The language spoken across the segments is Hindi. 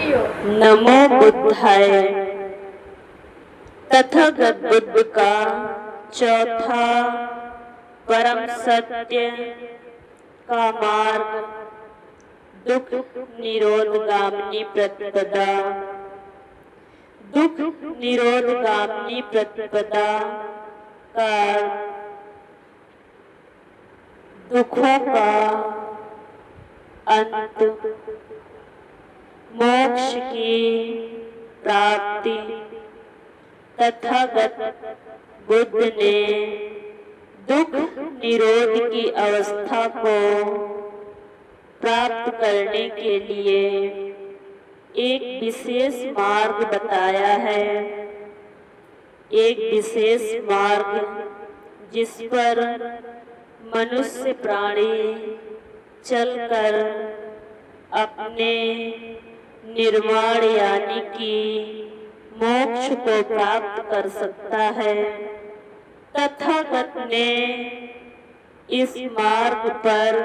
नमो बुद्धाय। तथागत बुद्ध का चौथा परम सत्य का मार्ग दुख निरोध गामिनी प्रतिपदा। दुख निरोध गामिनी प्रतिपदा का दुखों का अंत, मोक्ष की प्राप्ति। तथागत बुद्ध ने दुख निरोध की अवस्था को प्राप्त करने के लिए एक विशेष मार्ग बताया है। एक विशेष मार्ग जिस पर मनुष्य प्राणी चलकर अपने निर्वाण यानी कि मोक्ष को प्राप्त कर सकता है। तथागत ने इस मार्ग पर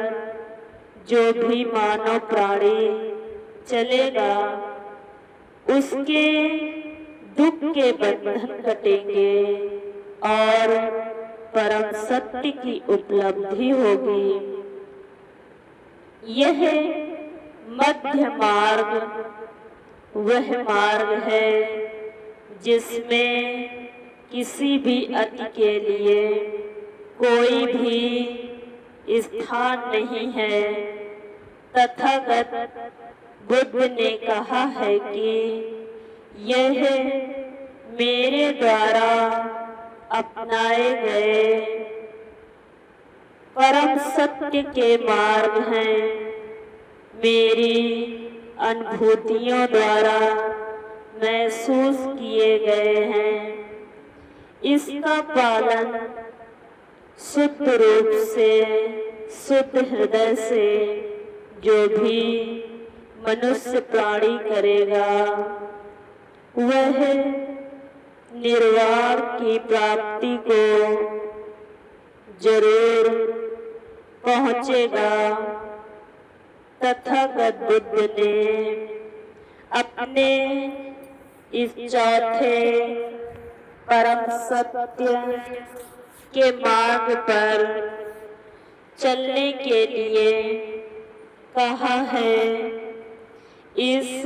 जो भी मानव प्राणी चलेगा उसके दुख के बंधन कटेंगे और परम सत्य की उपलब्धि होगी। यह मध्य मार्ग वह मार्ग है जिसमें किसी भी अति के लिए कोई भी स्थान नहीं है। तथागत बुद्ध ने कहा है कि यह मेरे द्वारा अपनाए गए परम सत्य के मार्ग हैं, मेरी अनुभूतियों द्वारा महसूस किए गए हैं। इसका पालन शुद्ध रूप से, शुद्ध हृदय से जो भी मनुष्य प्राणी करेगा वह निर्वाण की प्राप्ति को जरूर पहुंचेगा। तथागत बुद्ध ने अपने इस चौथे परम सत्य के मार्ग पर चलने के लिए कहा है। इस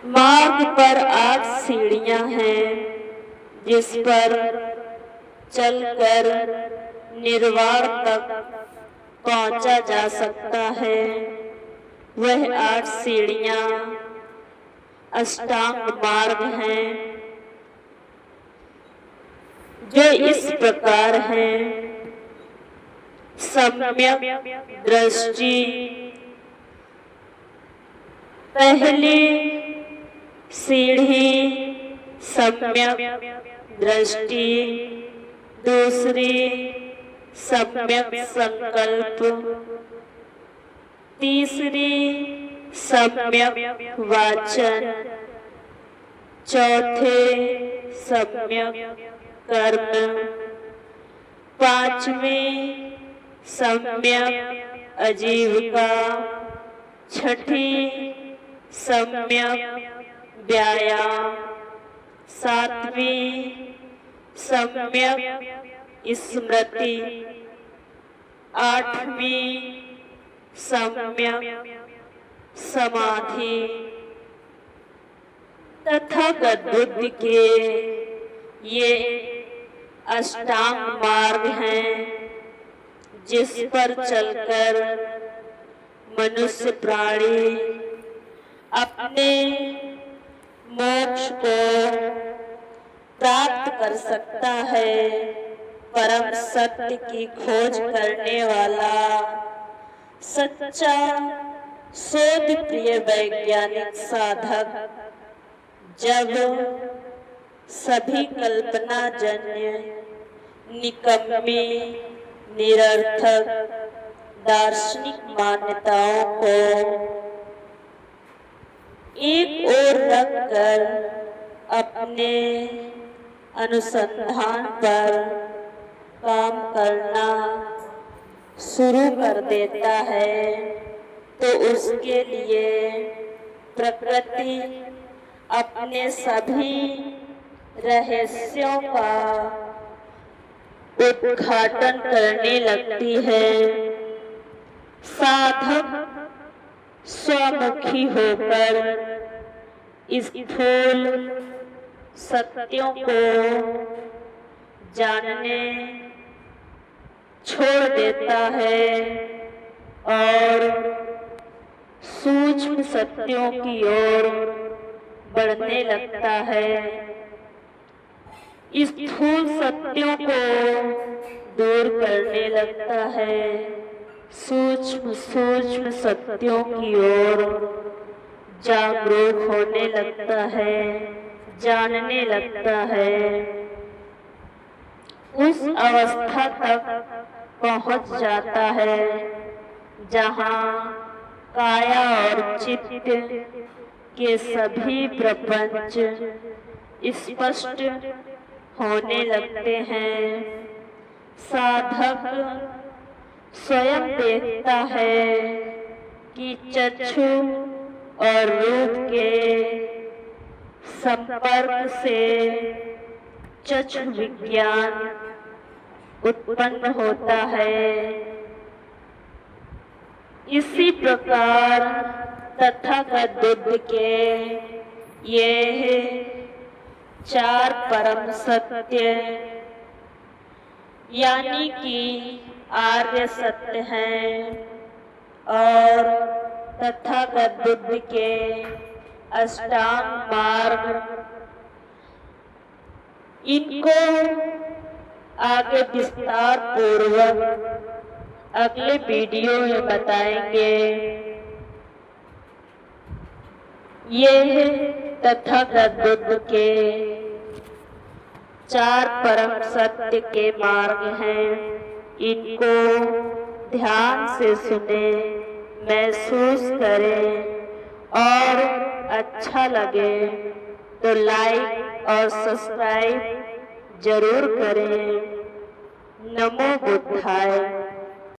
मार्ग पर 8 सीढ़ियां हैं जिस पर चलकर निर्वाण तक पहुंचा जा सकता है। वह 8 सीढ़ियां अष्टांग मार्ग हैं जो इस प्रकार हैं। सम्यक दृष्टि, पहली सीढ़ी सम्यक दृष्टि, दूसरी सम्यक संकल्प, तीसरी सम्यक वाचन, चौथे सम्यक कर्म, पांचवी सम्यक आजीविका, छठी सम्यक व्यायाम, सातवीं सम्यक स्मृति, आठवीं सम्यक समाधि। तथागत बुद्ध के ये अष्टांग मार्ग हैं जिस पर चलकर मनुष्य प्राणी अपने मोक्ष को प्राप्त कर सकता है। परम सत्य की खोज करने वाला सच्चा शोध प्रिय वैज्ञानिक साधक जब सभी कल्पना जन्य, निकम्मी, निरर्थक दार्शनिक मान्यताओं को एक ओर रखकर अपने अनुसंधान पर काम करना शुरू कर देता है तो उसके लिए प्रकृति अपने सभी रहस्यों का उद्घाटन करने लगती है। साधक स्वमुखी होकर स्थूल सत्यों को जानने छोड़ देता है और सूक्ष्म सत्यों की ओर बढ़ने लगता है। स्थूल सत्यों को दूर करने लगता है, सूक्ष्म सत्यों की ओर जागरूक होने लगता है, जानने लगता है। उस अवस्था तक पहुंच जाता है जहां काया और चित्त के सभी प्रपंच स्पष्ट होने लगते हैं। साधक स्वयं देखता है कि चक्षु और रूप के संपर्क से चक्षु विज्ञान उत्पन्न होता है। इसी प्रकार तथागत बुद्ध के ये 4 परम सत्य यानी कि आर्य सत्य हैं और तथागत बुद्ध के अष्टांग मार्ग, इनको आगे विस्तार पूर्वक अगले वीडियो में बताएंगे। ये तथागत बुद्ध के 4 परम सत्य के मार्ग हैं। इनको ध्यान से सुने, महसूस करें और अच्छा लगे तो लाइक और सब्सक्राइब जरूर करें। नमो बुद्धाय।